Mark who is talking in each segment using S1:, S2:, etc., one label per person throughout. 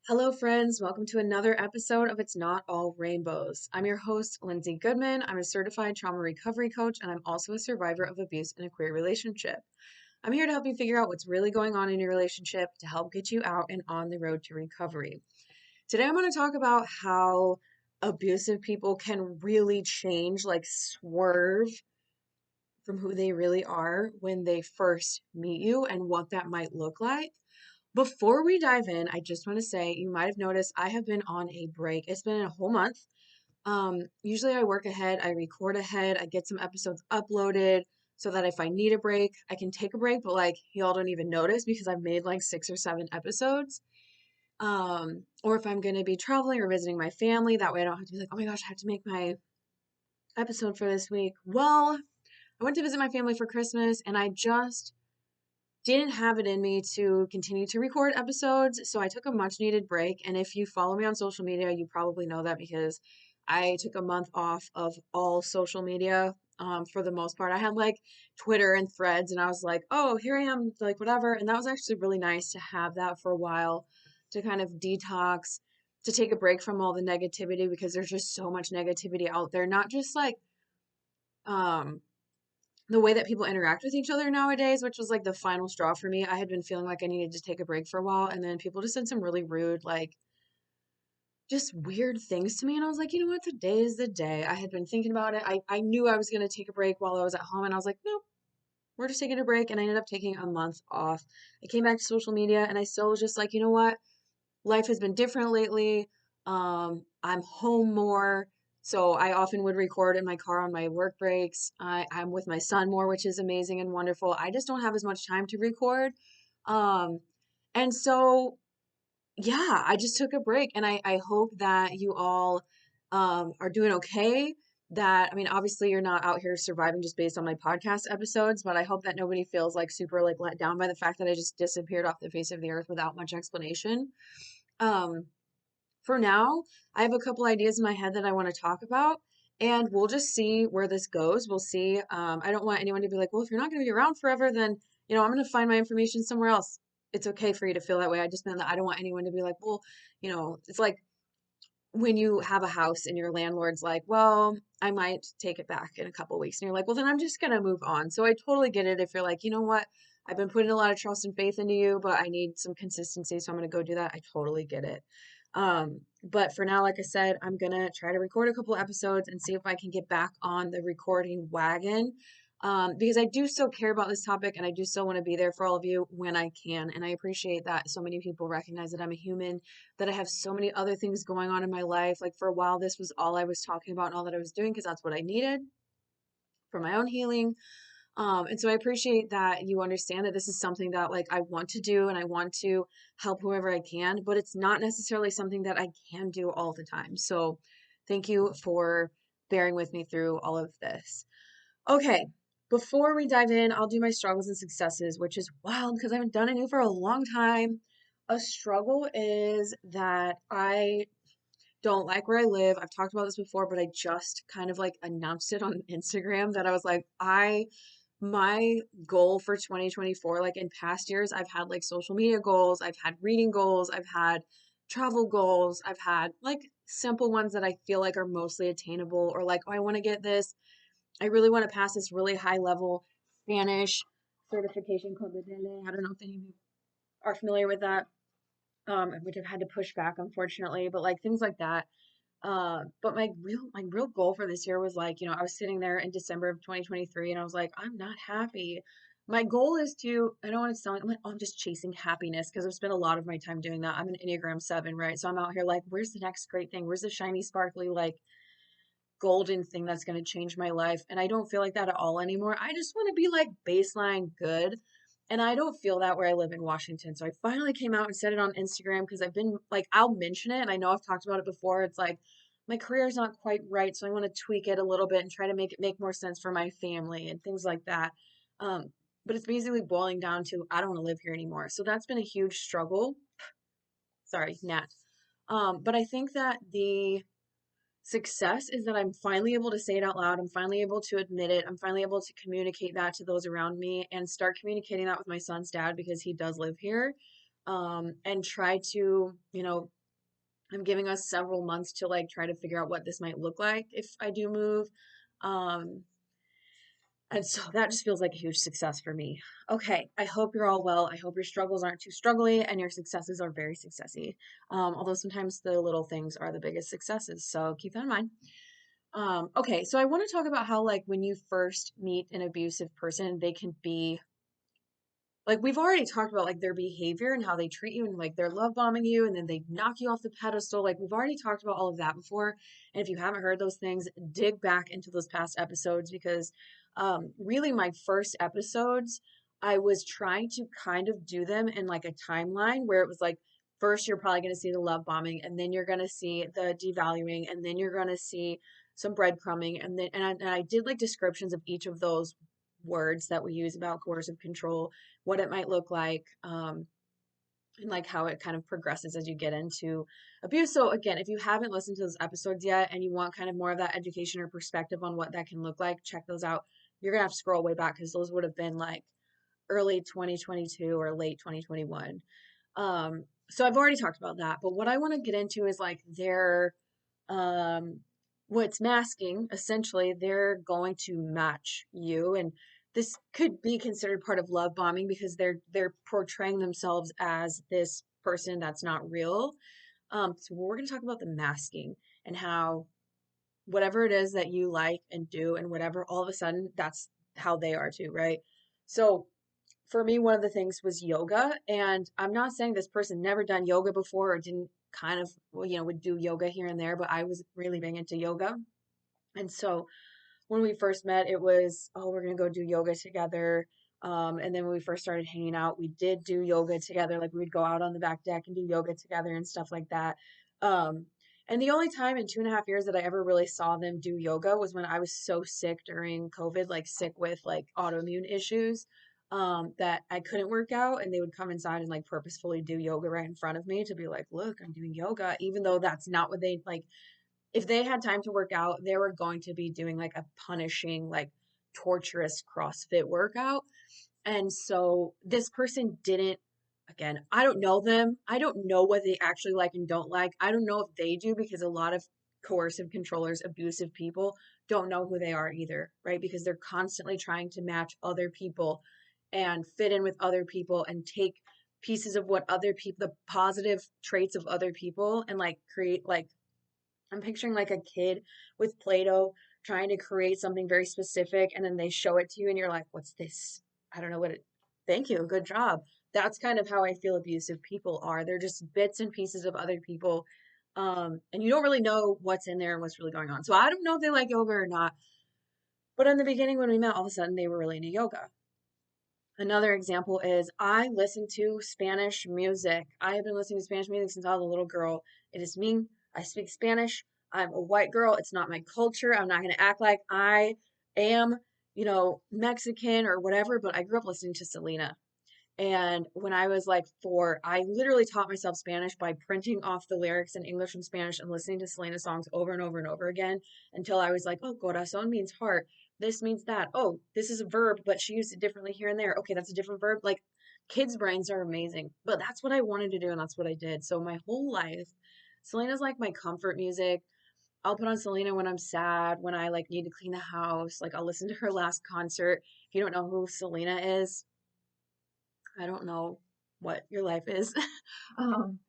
S1: Hello, friends. Welcome to another episode of It's Not All Rainbows. I'm your host, Lindsay Goodman. I'm a certified trauma recovery coach, and I'm also a survivor of abuse in a queer relationship. I'm here to help you figure out what's really going on in your relationship to help get you out and on the road to recovery. Today, I'm going to talk about how abusive people can really change, like swerve from who they really are when they first meet you and what that might look like. Before we dive in, I just want to say you might have noticed I have been on a break. It's been a whole month. Usually I work ahead, I record ahead, I get some episodes uploaded so that if I need a break, I can take a break, but like y'all don't even notice because I've made like 6 or 7 episodes. Or if I'm gonna be traveling or visiting my family, that way I don't have to be like, oh my gosh, I have to make my episode for this week. Well, I went to visit my family for Christmas and I just didn't have it in me to continue to record episodes, so I took a much needed break. And if you follow me on social media, you probably know that because I took a month off of all social media. For the most part, I had like Twitter and Threads, and I was like, oh, here I am, like whatever. And that was actually really nice to have that for a while to kind of detox, to take a break from all the negativity because there's just so much negativity out there, not just like, um, the way that people interact with each other nowadays, which was like the final straw for me. I had been feeling like I needed to take a break for a while, and then people just said some really rude, like just weird things to me. And I was like, you know what? Today is the day. I had been thinking about it. I knew I was going to take a break while I was at home, and I was like, nope, we're just taking a break. And I ended up taking a month off. I came back to social media, and I still was just like, you know what? Life has been different lately. I'm home more. So I often would record in my car on my work breaks. I'm with my son more, which is amazing and wonderful. I just don't have as much time to record. Um, and so, yeah, I just took a break and I hope that you all are doing okay. That, I mean, obviously you're not out here surviving just based on my podcast episodes, but I hope that nobody feels like super like let down by the fact that I just disappeared off the face of the earth without much explanation. Um, for now, I have a couple ideas in my head that I want to talk about, and we'll just see where this goes. We'll see. I don't want anyone to be like, well, if you're not going to be around forever, then, I'm going to find my information somewhere else. It's okay for you to feel that way. I just meant that I don't want anyone to be like, well, it's like when you have a house and your landlord's like, well, I might take it back in a couple weeks. And you're like, well, then I'm just going to move on. So I totally get it if you're like, you know what? I've been putting a lot of trust and faith into you, but I need some consistency. So I'm going to go do that. I totally get it. But for now, like I said, I'm going to try to record a couple episodes and see if I can get back on the recording wagon. Because I do still care about this topic and I do still want to be there for all of you when I can. And I appreciate that so many people recognize that I'm a human, that I have so many other things going on in my life. Like for a while, this was all I was talking about and all that I was doing because that's what I needed for my own healing. And so I appreciate that you understand that this is something that like I want to do and I want to help whoever I can, but it's not necessarily something that I can do all the time. So thank you for bearing with me through all of this. Okay, before we dive in, I'll do my struggles and successes, which is wild because I haven't done any for a long time. A struggle is that I don't like where I live. I've talked about this before, but I just kind of like announced it on Instagram that I was like, my goal for 2024, like in past years, I've had like social media goals, I've had reading goals, I've had travel goals, I've had like simple ones that I feel like are mostly attainable, or like, oh, I want to get this. I really want to pass this really high level Spanish certification called the DELE. I don't know if any of you are familiar with that, which I've had to push back, unfortunately, but like things like that. But my real goal for this year was like, I was sitting there in December of 2023 and I was like, I'm not happy. My goal is to, I don't want to sound like, I'm like, oh, I'm just chasing happiness because I've spent a lot of my time doing that. I'm an Enneagram 7, right? So I'm out here like, where's the next great thing? Where's the shiny, sparkly, like golden thing that's going to change my life? And I don't feel like that at all anymore. I just want to be like baseline good. And I don't feel that where I live in Washington. So I finally came out and said it on Instagram because I've been like, I'll mention it. And I know I've talked about it before. It's like, my career is not quite right. So I want to tweak it a little bit and try to make it make more sense for my family and things like that. Um, but it's basically boiling down to, I don't want to live here anymore. So that's been a huge struggle. Sorry, Nat. But I think that the success is that I'm finally able to say it out loud. I'm finally able to admit it. I'm finally able to communicate that to those around me and start communicating that with my son's dad because he does live here. And try to, I'm giving us several months to like try to figure out what this might look like if I do move. Um, and so that just feels like a huge success for me. Okay, I hope you're all well. I hope your struggles aren't too struggly and your successes are very successy. Although sometimes the little things are the biggest successes. So keep that in mind. Okay, so I want to talk about how, like, when you first meet an abusive person, they can be like, we've already talked about like their behavior and how they treat you, and like they're love bombing you and then they knock you off the pedestal. Like, we've already talked about all of that before. And if you haven't heard those things, dig back into those past episodes, because really my first episodes, I was trying to kind of do them in like a timeline where it was like, first you're probably going to see the love bombing, and then you're going to see the devaluing, and then you're going to see some breadcrumbing, and then and I did like descriptions of each of those words that we use about coercive control, what it might look like, and like how it kind of progresses as you get into abuse. So again, if you haven't listened to those episodes yet and you want kind of more of that education or perspective on what that can look like, check those out. You're gonna have to scroll way back because those would have been like early 2022 or late 2021. So I've already talked about that, but what I want to get into is like their um what's masking. Essentially, they're going to match you, and this could be considered part of love bombing because they're portraying themselves as this person that's not real. So we're going to talk about the masking and how whatever it is that you like and do and whatever, all of a sudden that's how they are too, right? So for me, one of the things was yoga. And I'm not saying this person never done yoga before or didn't kind of, well, would do yoga here and there, but I was really big into yoga. And so when we first met, it was, oh, we're gonna go do yoga together. And then when we first started hanging out, we did do yoga together. Like, we'd go out on the back deck and do yoga together and stuff like that. Um, and the only time in 2.5 years that I ever really saw them do yoga was when I was so sick during COVID, like sick with like autoimmune issues, that I couldn't work out, and they would come inside and like purposefully do yoga right in front of me to be like, look, I'm doing yoga, even though that's not what they like. If they had time to work out, they were going to be doing like a punishing, like torturous CrossFit workout. And so this person didn't, again, I don't know them. I don't know what they actually like and don't like. I don't know if they do, because a lot of coercive controllers, abusive people, don't know who they are either, right? Because they're constantly trying to match other people and fit in with other people and take pieces of what other people, the positive traits of other people, and like create like, I'm picturing like a kid with Play-Doh trying to create something very specific, and then they show it to you and you're like, what's this? I don't know what it, thank you, good job. That's kind of how I feel abusive people are. They're just bits and pieces of other people. And you don't really know what's in there and what's really going on. So I don't know if they like yoga or not. But in the beginning, when we met, all of a sudden they were really into yoga. Another example is I listen to Spanish music. I have been listening to Spanish music since I was a little girl. It is me. I speak Spanish. I'm a white girl. It's not my culture. I'm not going to act like I am, Mexican or whatever, but I grew up listening to Selena. And when I was like 4, I literally taught myself Spanish by printing off the lyrics in English and Spanish and listening to Selena songs over and over and over again until I was like, oh, corazón means heart. This means that. Oh, this is a verb, but she used it differently here and there. Okay, that's a different verb. Like, kids' brains are amazing. But that's what I wanted to do, and that's what I did. So my whole life, Selena's like my comfort music. I'll put on Selena when I'm sad, when I like need to clean the house. Like, I'll listen to her last concert. If you don't know who Selena is, I don't know what your life is. um,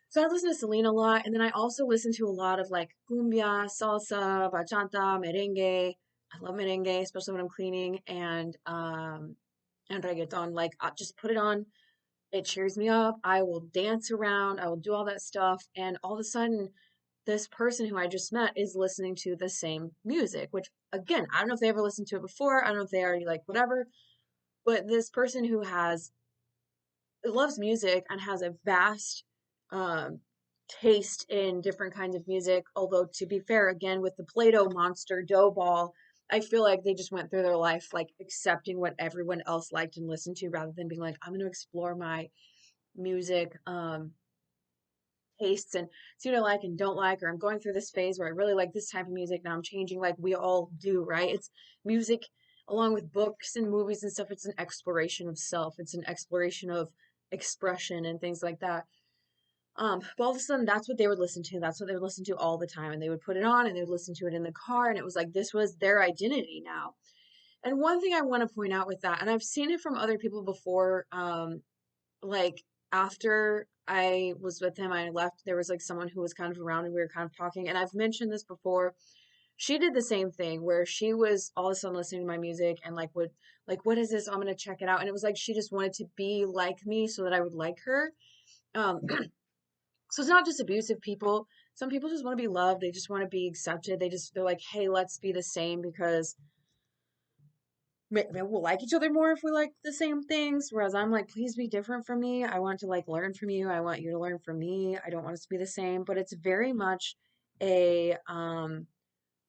S1: so I listen to Selena a lot, and then I also listen to a lot of like cumbia, salsa, bachata, merengue. I love merengue, especially when I'm cleaning, and reggaeton. Like, I just put it on. It cheers me up. I will dance around. I will do all that stuff, and all of a sudden, this person who I just met is listening to the same music. Which, again, I don't know if they ever listened to it before. I don't know if they already like whatever. But this person who has loves music and has a vast um, taste in different kinds of music. Although, to be fair, again, with the Play-Doh monster dough ball, I feel like they just went through their life like accepting what everyone else liked and listened to, rather than being like, I'm going to explore my music tastes and see what I like and don't like, or I'm going through this phase where I really like this type of music. Now I'm changing, like we all do, right? It's music, along with books and movies and stuff. It's an exploration of self, it's an exploration of expression and things like that. But all of a sudden, that's what they would listen to. That's what they would listen to all the time. And they would put it on and they would listen to it in the car. And it was like, this was their identity now. And one thing I want to point out with that, and I've seen it from other people before, like after I was with him, I left, there was like someone who was kind of around and we were kind of talking. And I've mentioned this before. She did the same thing where she was all of a sudden listening to my music and like would like, what is this? I'm gonna check it out. And it was like she just wanted to be like me so that I would like her. Um, so it's not just abusive people. Some people just want to be loved. They just want to be accepted. They're like, hey, let's be the same because maybe we'll like each other more if we like the same things. Whereas I'm like, please be different from me. I want to like learn from you. I want you to learn from me. I don't want us to be the same. But it's very much a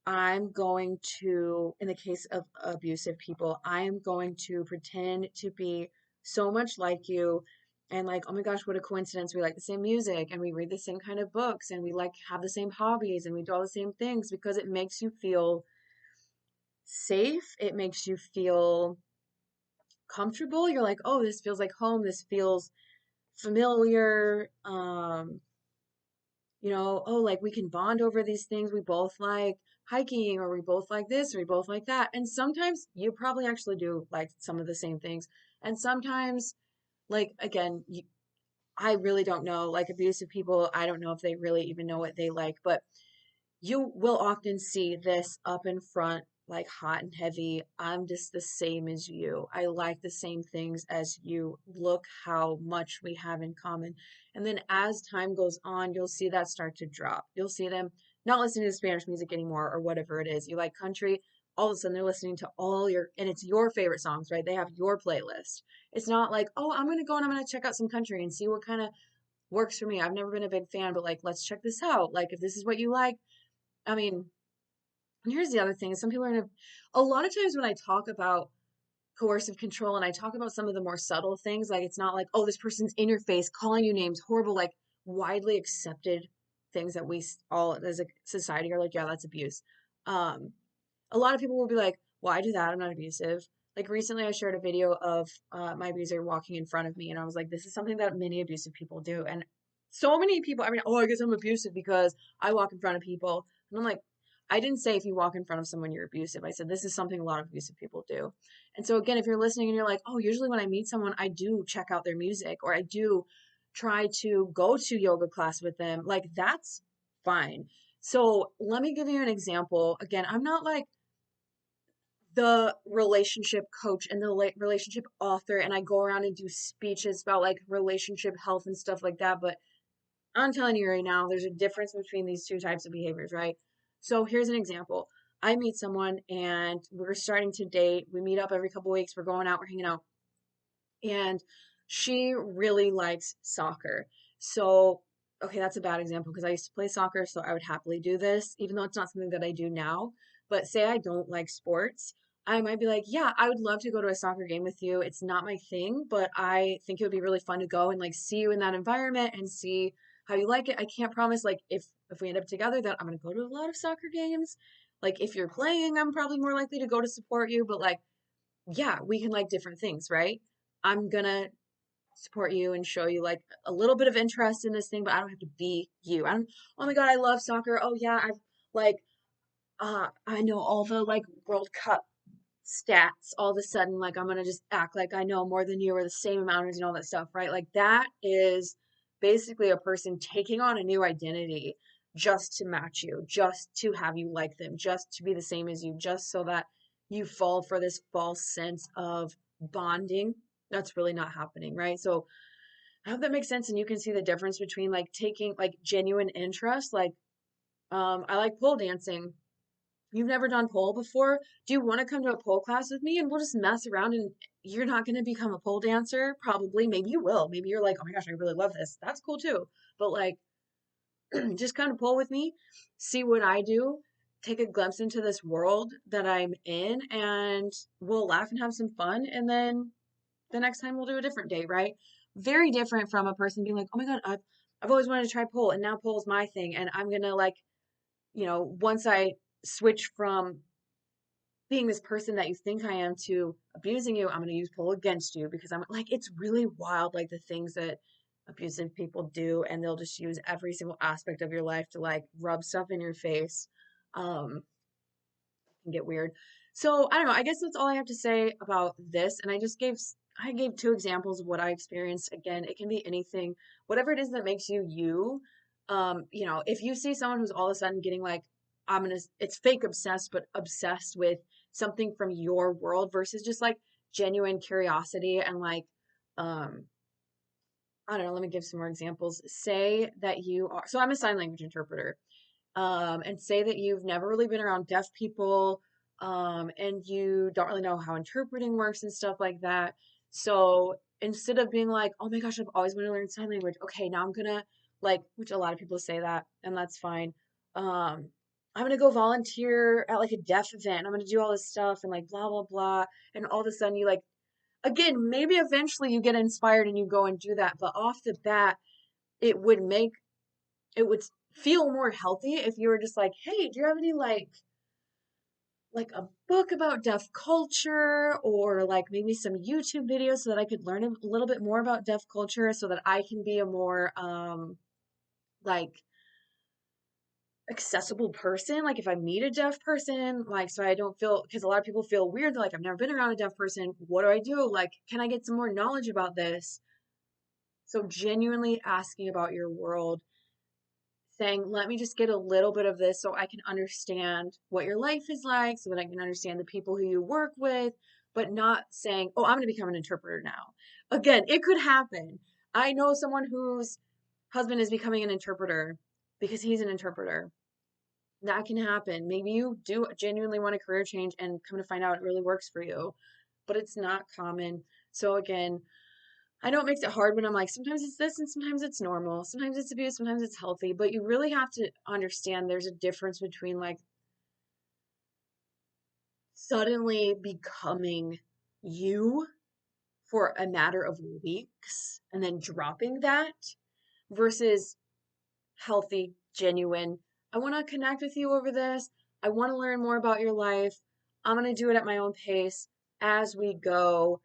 S1: I'm going to, in the case of abusive people, I am going to pretend to be so much like you. And like, oh my gosh, what a coincidence. We like the same music and we read the same kind of books and we like have the same hobbies and we do all the same things because it makes you feel safe. It makes you feel comfortable. You're like, oh, this feels like home. This feels familiar. Oh, like we can bond over these things. We both like hiking, or we both like this, or we both like that. And sometimes you probably actually do like some of the same things. And sometimes, like, again, I really don't know. Like, abusive people, I don't know if they really even know what they like, but you will often see this up in front, like hot and heavy. I'm just the same as you. I like the same things as you. Look how much we have in common. And then as time goes on, you'll see that start to drop. You'll see them not listening to Spanish music anymore or whatever it is. You like country, all of a sudden they're listening to all your, and it's your favorite songs, right? They have your playlist. It's not like, oh, I'm going to go and I'm going to check out some country and see what kind of works for me. I've never been a big fan, but like, let's check this out. Like, if this is what you like, I mean, and here's the other thing. Some people are in a lot of times when I talk about coercive control and I talk about some of the more subtle things, like it's not like, oh, this person's in your face, calling you names, horrible, like widely accepted things that we all as a society are like, yeah, that's abuse. Um, a lot of people will be like, well, I do that. I'm not abusive. Like recently, I shared a video of my abuser walking in front of me, and I was like, this is something that many abusive people do. And so many people, I mean, oh, I guess I'm abusive because I walk in front of people. And I'm like, I didn't say if you walk in front of someone, you're abusive. I said, this is something a lot of abusive people do. And so, again, if you're listening and you're like, oh, usually when I meet someone, I do check out their music or I do try to go to yoga class with them, like that's fine. So, let me give you an example. Again, I'm not like, the relationship coach and the relationship author, and I go around and do speeches about like relationship health and stuff like that. But I'm telling you right now, there's a difference between these two types of behaviors, right? So here's an example. I meet someone and we're starting to date. We meet up every couple weeks. We're going out, we're hanging out. And she really likes soccer. So, okay, that's a bad example because I used to play soccer, so I would happily do this, even though it's not something that I do now. But say I don't like sports, I might be like, yeah, I would love to go to a soccer game with you. It's not my thing, but I think it would be really fun to go and like see you in that environment and see how you like it. I can't promise like if we end up together that I'm gonna go to a lot of soccer games. Like if you're playing, I'm probably more likely to go to support you, but like yeah, we can like different things, right? I'm gonna support you and show you like a little bit of interest in this thing, but I don't have to be you. I'm, oh my God, I love soccer. Oh yeah, I've like I know all the like World Cup stats all of a sudden, like I'm gonna just act like I know more than you or the same amount as you know all that stuff, right? Like that is basically a person taking on a new identity just to match you, just to have you like them, just to be the same as you, just so that you fall for this false sense of bonding that's really not happening, right? So I hope that makes sense and you can see the difference between like taking like genuine interest, like I like pole dancing. You've never done pole before? Do you want to come to a pole class with me and we'll just mess around and you're not going to become a pole dancer? Probably. Maybe you will. Maybe you're like, oh my gosh, I really love this. That's cool too. But like, just kind of pole with me, see what I do, take a glimpse into this world that I'm in, and we'll laugh and have some fun. And then the next time we'll do a different date, right? Very different from a person being like, oh my God, I've always wanted to try pole and now pole is my thing. And I'm going to like, once I switch from being this person that you think I am to abusing you, I'm going to use pull against you because I'm like, it's really wild, like the things that abusive people do, and they'll just use every single aspect of your life to like rub stuff in your face. Um, can get weird. So I don't know. I guess that's all I have to say about this. And I gave two examples of what I experienced. Again, it can be anything, whatever it is that makes you you. If you see someone who's all of a sudden getting like, it's fake obsessed, but obsessed with something from your world versus just like genuine curiosity and like, um, I don't know, let me give some more examples. Say that you are, so I'm a sign language interpreter, and say that you've never really been around deaf people, and you don't really know how interpreting works and stuff like that. So instead of being like, oh my gosh, I've always wanted to learn sign language, okay, now I'm gonna like, which a lot of people say that, and that's fine. Um, I'm gonna go volunteer at like a deaf event. I'm gonna do all this stuff and like blah blah blah. And all of a sudden you like, again, maybe eventually you get inspired and you go and do that, but off the bat, it would make it would feel more healthy if you were just like, hey, do you have any like a book about deaf culture or like maybe some YouTube videos so that I could learn a little bit more about deaf culture so that I can be a more like accessible person, like if I meet a deaf person, like so I don't feel, because a lot of people feel weird, they're like, I've never been around a deaf person, what do I do, like can I get some more knowledge about this? So genuinely asking about your world, saying, let me just get a little bit of this so I can understand what your life is like, so that I can understand the people who you work with, but not saying, oh, I'm going to become an interpreter now. Again, it could happen. I know someone whose husband is becoming an interpreter because he's an interpreter. That can happen. Maybe you do genuinely want a career change and come to find out it really works for you, but it's not common. So again, I know it makes it hard when I'm like, sometimes it's this and sometimes it's normal. Sometimes it's abuse, sometimes it's healthy. But you really have to understand there's a difference between like suddenly becoming you for a matter of weeks and then dropping that versus healthy, genuine. I want to connect with you over this. I want to learn more about your life. I'm going to do it at my own pace as we go.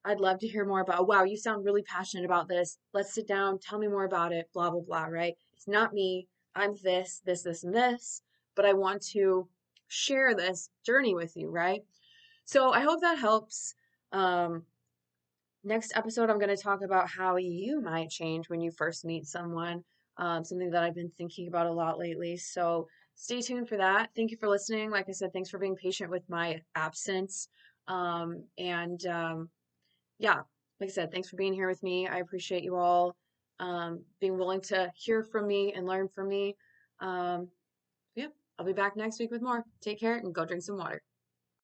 S1: I'd love to hear more about, wow, you sound really passionate about this. Let's sit down, tell me more about it, blah, blah, blah, right? It's not me. I'm this, and this, but I want to share this journey with you, right? So I hope that helps. Um, Next episode, I'm going to talk about how you might change when you first meet someone, something that I've been thinking about a lot lately. So stay tuned for that. Thank you for listening. Like I said, thanks for being patient with my absence. Yeah, like I said, thanks for being here with me. I appreciate you all being willing to hear from me and learn from me. Yeah, I'll be back next week with more. Take care and go drink some water.